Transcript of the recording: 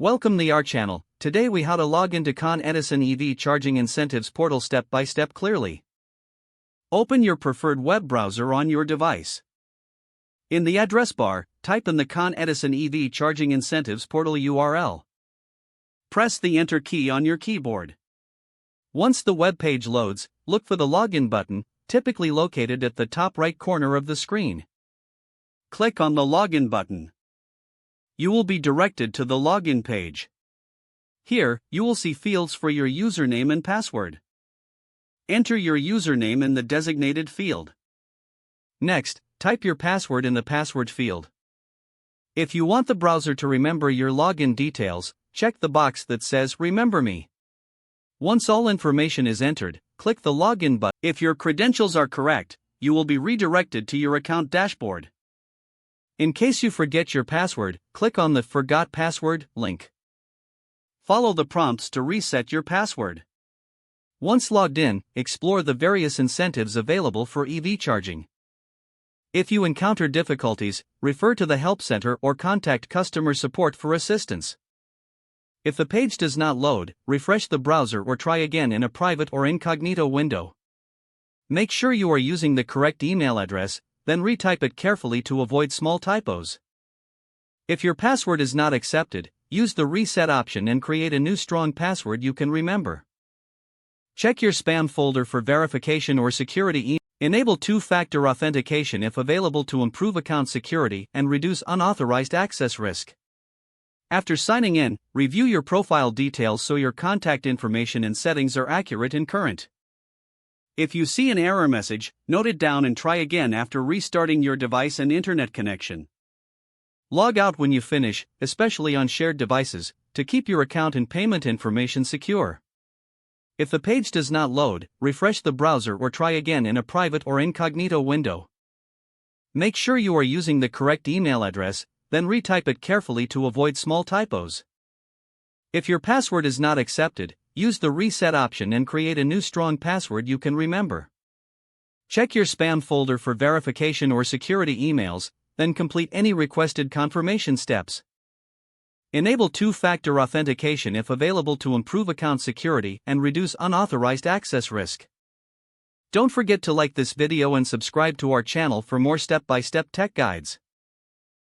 Welcome to our channel. Today we how to log into Con Edison EV charging incentives portal step by step clearly. Open your preferred web browser on your device. In the address bar, type in the Con Edison EV charging incentives portal URL. Press the enter key on your keyboard. Once the web page loads, look for the login button, typically located at the top right corner of the screen. Click on the login button. You will be directed to the login page. Here, you will see fields for your username and password. Enter your username in the designated field. Next, type your password in the password field. If you want the browser to remember your login details, check the box that says Remember Me. Once all information is entered, click the login button. If your credentials are correct, you will be redirected to your account dashboard. In case you forget your password, click on the Forgot Password link. Follow the prompts to reset your password. Once logged in, explore the various incentives available for EV charging. If you encounter difficulties, refer to the Help Center or contact customer support for assistance. If the page does not load, refresh the browser or try again in a private or incognito window. Make sure you are using the correct email address, then retype it carefully to avoid small typos. If your password is not accepted, use the reset option and create a new strong password you can remember. Check your spam folder for verification or security email. Enable two-factor authentication if available to improve account security and reduce unauthorized access risk. After signing in, review your profile details so your contact information and settings are accurate and current. If you see an error message, note it down and try again after restarting your device and internet connection. Log out when you finish, especially on shared devices, to keep your account and payment information secure. If the page does not load, refresh the browser or try again in a private or incognito window. Make sure you are using the correct email address, then retype it carefully to avoid small typos. If your password is not accepted, use the reset option and create a new strong password you can remember. Check your spam folder for verification or security emails, then complete any requested confirmation steps. Enable two-factor authentication if available to improve account security and reduce unauthorized access risk. Don't forget to like this video and subscribe to our channel for more step-by-step tech guides.